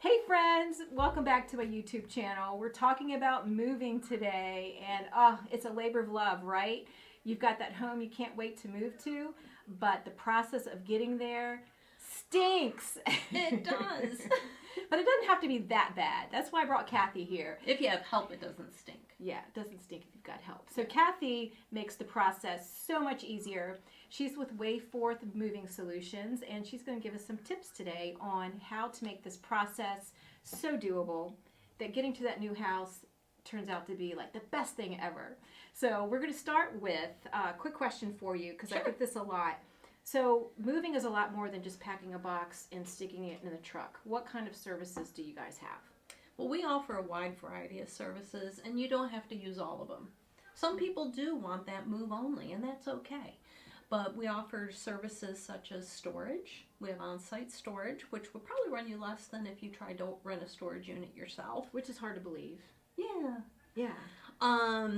Hey friends, welcome back to my YouTube channel. We're talking about moving today, and it's a labor of love, right? You've got that home you can't wait to move to, but the process of getting there stinks. It does. But it doesn't have to be that bad. That's why I brought Kathy here. If you have help, it doesn't stink. Yeah, it doesn't stink if you've got help. So Kathy makes the process so much easier. She's with Way Forth Moving Solutions, and she's going to give us some tips today on how to make this process so doable that getting to that new house turns out to be like the best thing ever. So we're going to start with a quick question for you, because I get this a lot. So moving is a lot more than just packing a box and sticking it in the truck. What kind of services do you guys have? Well, we offer a wide variety of services, and you don't have to use all of them. Some people do want that move only, and that's okay. But we offer services such as storage. We have on-site storage, which would probably run you less than if you tried to rent a storage unit yourself. Which is hard to believe. Yeah. Yeah.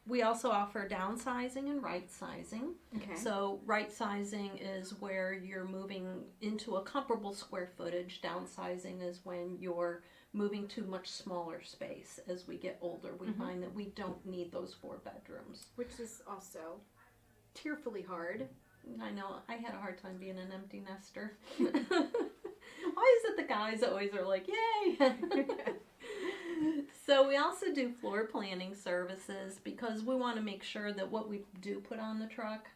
We also offer downsizing and right-sizing. Okay. So right-sizing is where you're moving into a comparable square footage. Downsizing is when you're moving to much smaller space. As we get older, we find that we don't need those 4 bedrooms. Which is also tearfully hard. I know, I had a hard time being an empty nester. Why is it the guys always are like, yay? So we also do floor planning services because we want to make sure that what we do put on the truck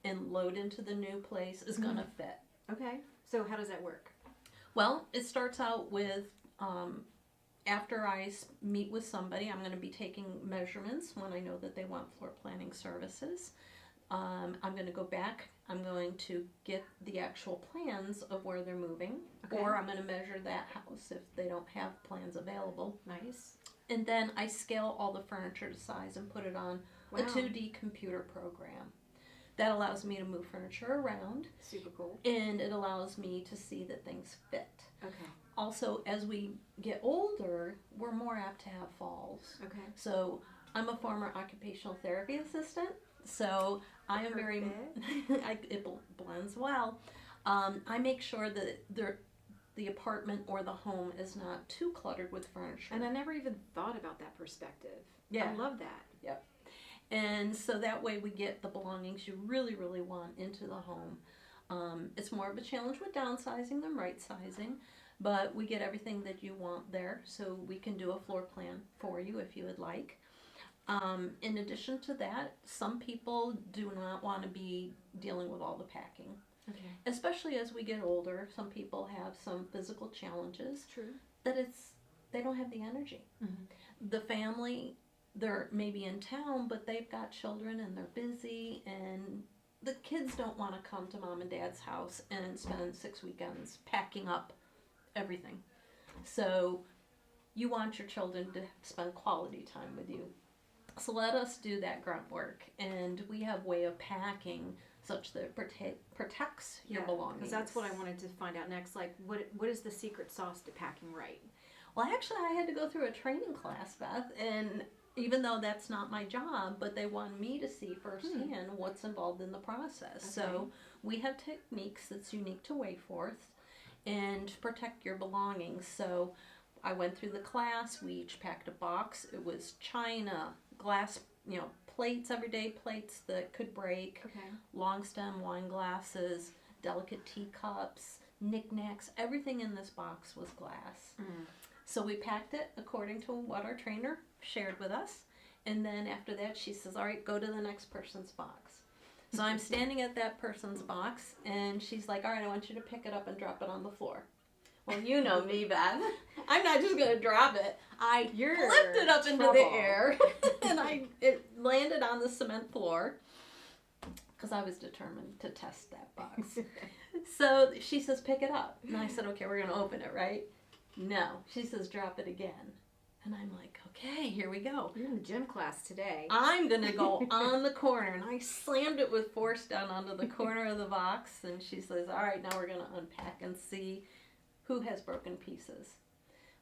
and load into the new place is going to fit. Okay. So how does that work? Well, it starts out with, after I meet with somebody, I'm going to be taking measurements when I know that they want floor planning services. I'm going to go back. I'm going to get the actual plans of where they're moving, or I'm going to measure that house if they don't have plans available. Nice. And then I scale all the furniture to size and put it on a 2D computer program. That allows me to move furniture around. Super cool. And it allows me to see that things fit. Okay. Also, as we get older, we're more apt to have falls. Okay. So I'm a former occupational therapy assistant. So I am very, it blends well. I make sure that the apartment or the home is not too cluttered with furniture. And I never even thought about that perspective. Yeah. I love that. Yep. And so that way we get the belongings you really, really want into the home. It's more of a challenge with downsizing than right-sizing, but we get everything that you want there, so we can do a floor plan for you if you would like. In addition to that, some people do not want to be dealing with all the packing. Okay. Especially as we get older, some people have some physical challenges. True. That they don't have the energy. The family, they're maybe in town, but they've got children and they're busy, and the kids don't want to come to mom and dad's house and spend 6 weekends packing up everything. So you want your children to spend quality time with you. So let us do that grunt work, and we have a way of packing such that it protects your belongings. Because that's what I wanted to find out next. Like, what is the secret sauce to packing right? Well, actually, I had to go through a training class, Beth, and even though that's not my job, but they want me to see firsthand what's involved in the process. Okay. So we have techniques that's unique to Way Forth and protect your belongings. So I went through the class. We each packed a box. It was china, glass, plates, everyday plates that could break, long stem wine glasses, delicate teacups, knickknacks. Everything in this box was glass. So we packed it according to what our trainer shared with us. And then after that, she says, all right, go to the next person's box. So I'm standing at that person's box, and she's like, all right, I want you to pick it up and drop it on the floor. Well, you know me, Beth. I'm not just going to drop it. I flipped it up into the air, and it landed on the cement floor because I was determined to test that box. So she says, pick it up. And I said, okay, we're going to open it, right? No. She says, drop it again. And I'm like, okay, here we go. You're in the gym class today. I'm going to go on the corner. And I slammed it with force down onto the corner of the box. And she says, all right, now we're going to unpack and see who has broken pieces.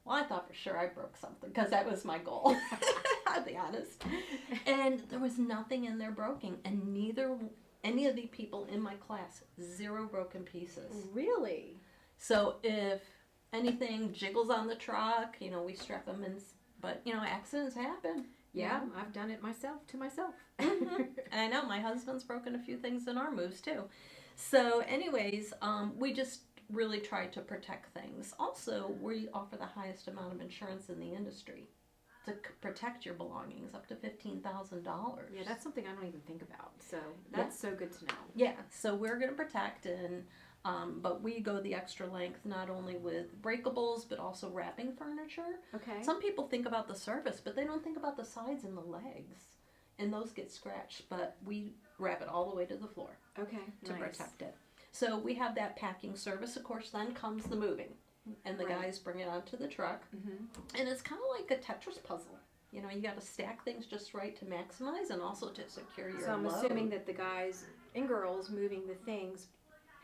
Well, I thought for sure I broke something because that was my goal. I'll be honest. And there was nothing in there broken. And any of the people in my class, 0 broken pieces. Really? So if anything jiggles on the truck, we strap them in. But, accidents happen. Yeah, I've done it myself to myself. I know, my husband's broken a few things in our moves too. So anyways, we just really try to protect things. Also, we offer the highest amount of insurance in the industry to protect your belongings, up to $15,000. Yeah, that's something I don't even think about. So that's so good to know. Yeah, so we're going to protect, and but we go the extra length, not only with breakables, but also wrapping furniture. Okay. Some people think about the surface, but they don't think about the sides and the legs, and those get scratched, but we wrap it all the way to the floor. Okay, to nice. protect it. So we have that packing service. Of course, then comes the moving, and the guys bring it onto the truck, and it's kind of like a Tetris puzzle. You got to stack things just right to maximize and also to secure your So I'm load. assuming that the guys and girls moving the things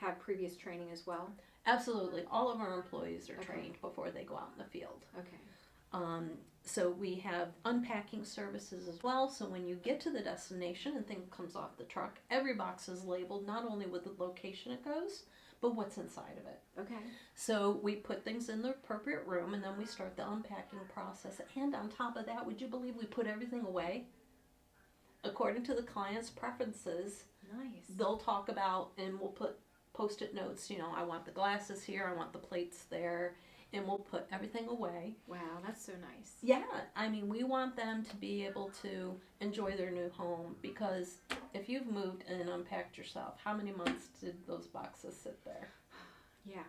have previous training as well? Absolutely. All of our employees are trained before they go out in the field. Okay. So we have unpacking services as well. So when you get to the destination and thing comes off the truck, every box is labeled not only with the location it goes, but what's inside of it. Okay. So we put things in the appropriate room, and then we start the unpacking process. And on top of that, would you believe we put everything away? According to the client's preferences, Nice. they'll talk about, and we'll put Post-it notes, I want the glasses here, I want the plates there, and we'll put everything away. Wow, that's so nice. Yeah, we want them to be able to enjoy their new home, because if you've moved and unpacked yourself, how many months did those boxes sit there? Yeah.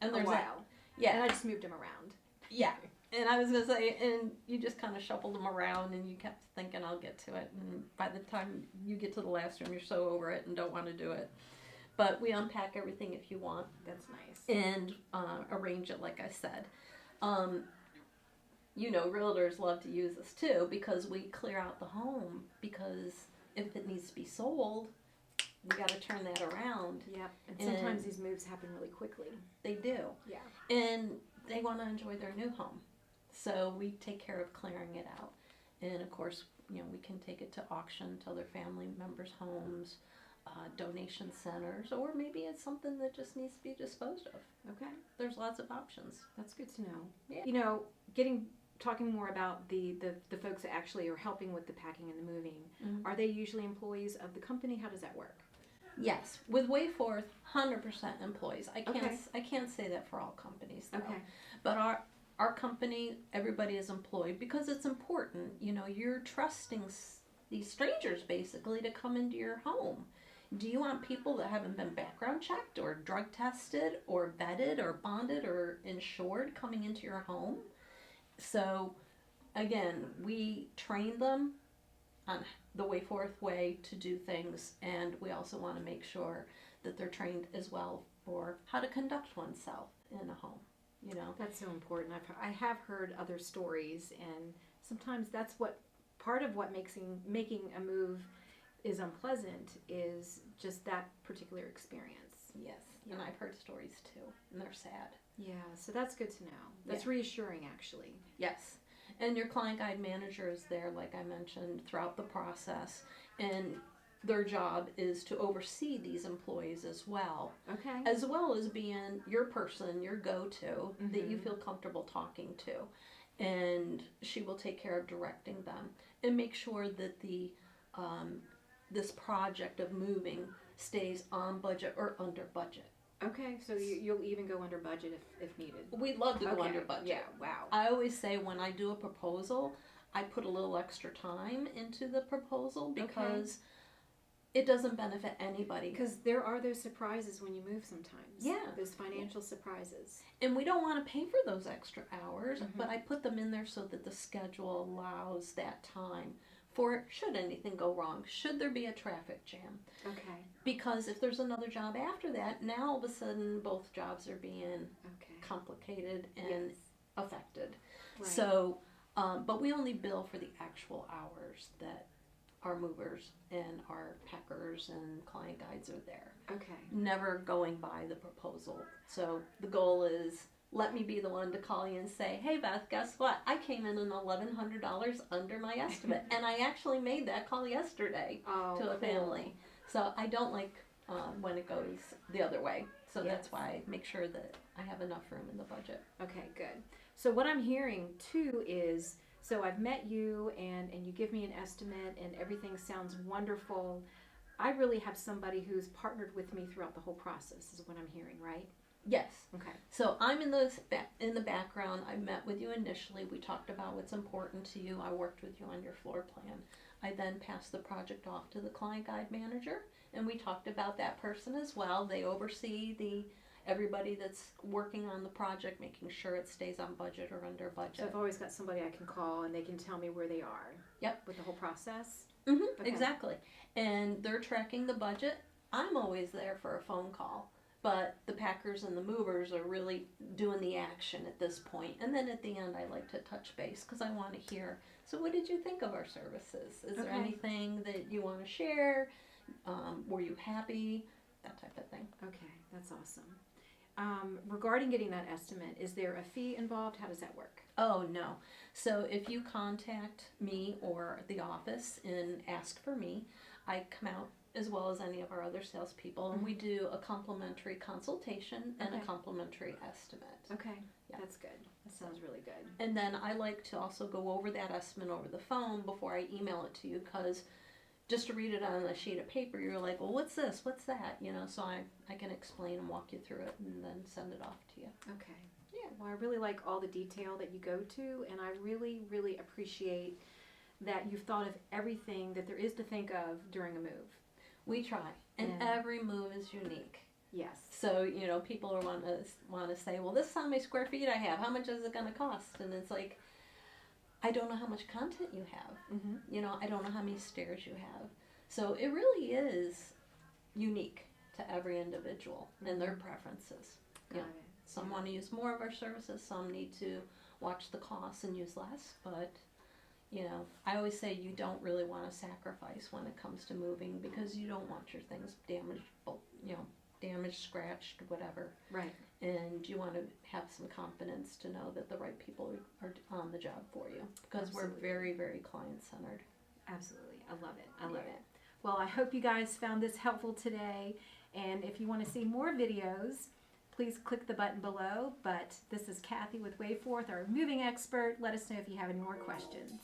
And A there's while. Yeah. And I just moved them around. Yeah. And I was going to say, and you just kind of shuffled them around, and you kept thinking, I'll get to it. And by the time you get to the last room, you're so over it and don't want to do it. But we unpack everything if you want. That's nice. And arrange it, like I said. Realtors love to use this too, because we clear out the home, because if it needs to be sold, we got to turn that around. Yep. And sometimes these moves happen really quickly. They do. Yeah. And they want to enjoy their new home. So we take care of clearing it out. And of course, we can take it to auction, to other family members' homes, donation centers, or maybe it's something that just needs to be disposed of. Okay. There's lots of options. That's good to know. Yeah. Talking more about the folks that actually are helping with the packing and the moving, are they usually employees of the company? How does that work? Yes, with Wayforth, 100% employees. I can't say that for all companies, though. Okay. But our company, everybody is employed, because it's important. You're trusting these strangers basically to come into your home. Do you want people that haven't been background checked or drug tested or vetted or bonded or insured coming into your home? So, again, we train them on the Wayforth way to do things, and we also want to make sure that they're trained as well for how to conduct oneself in a home. That's so important. I have heard other stories, and sometimes that's what part of what making a move is unpleasant, is just that particular experience. Yes, and I've heard stories too, and they're sad. Yeah, so that's good to know. That's reassuring, actually. Yes, and your client guide manager is there, like I mentioned, throughout the process, and their job is to oversee these employees as well. Okay. As well as being your person, your go-to, that you feel comfortable talking to. And she will take care of directing them and make sure that the this project of moving stays on budget or under budget. Okay, so you'll even go under budget if needed. We'd love to go under budget. Yeah, wow. I always say when I do a proposal, I put a little extra time into the proposal, because it doesn't benefit anybody. Because there are those surprises when you move sometimes. Yeah. Those financial surprises. And we don't want to pay for those extra hours, but I put them in there so that the schedule allows that time for, should anything go wrong, should there be a traffic jam. Okay. Because if there's another job after that, now all of a sudden both jobs are being complicated and affected. Right. So, but we only bill for the actual hours that our movers and our packers and client guides are there. Okay. Never going by the proposal. So the goal is, let me be the one to call you and say, hey Beth, guess what? I came in $1,100 under my estimate. And I actually made that call yesterday to a family. So I don't like when it goes the other way. So Yes. that's why I make sure that I have enough room in the budget. Okay, good. So what I'm hearing too is, so I've met you and you give me an estimate and everything sounds wonderful. I really have somebody who's partnered with me throughout the whole process is what I'm hearing, right? Yes. Okay. So I'm in the background. I met with you initially. We talked about what's important to you. I worked with you on your floor plan. I then passed the project off to the client guide manager, and we talked about that person as well. They oversee everybody that's working on the project, making sure it stays on budget or under budget. So I've always got somebody I can call and they can tell me where they are. Yep. With the whole process. Mm-hmm, Okay. exactly. And they're tracking the budget. I'm always there for a phone call. But the packers and the movers are really doing the action at this point. And then at the end, I like to touch base because I want to hear, so what did you think of our services? Is there Okay. anything that you want to share? Were you happy? That type of thing. Okay, that's awesome. Regarding getting that estimate, is there a fee involved? How does that work? Oh, no. So if you contact me or the office and ask for me, I come out as well as any of our other salespeople, and we do a complimentary consultation and Okay. a complimentary estimate. Okay, Yeah. that's good. That sounds really good. And then I like to also go over that estimate over the phone before I email it to you, because just to read it on a sheet of paper, you're like, well, what's this? What's that? You know, so I can explain and walk you through it and then send it off to you. Okay. Yeah, well, I really like all the detail that you go to, and I really, really appreciate that you've thought of everything that there is to think of during a move. We try, and Yeah. every move is unique. Yes. So, you know, people are want to say, well, this is how many square feet I have. How much is it going to cost? And it's like, I don't know how much content you have. Mm-hmm. You know, I don't know how many stairs you have. So it really is unique to every individual and their preferences. Got Yeah. it. Some want to use more of our services. Some need to watch the costs and use less. But, you know, I always say you don't really want to sacrifice when it comes to moving, because you don't want your things damaged, damaged, scratched, whatever. Right. And you want to have some confidence to know that the right people are on the job for you, because Absolutely. we're very, very client-centered. Absolutely. I love it. I love Yeah. it. Well, I hope you guys found this helpful today. And if you want to see more videos, please click the button below. But this is Kathy with Wayforth, our moving expert. Let us know if you have any more questions.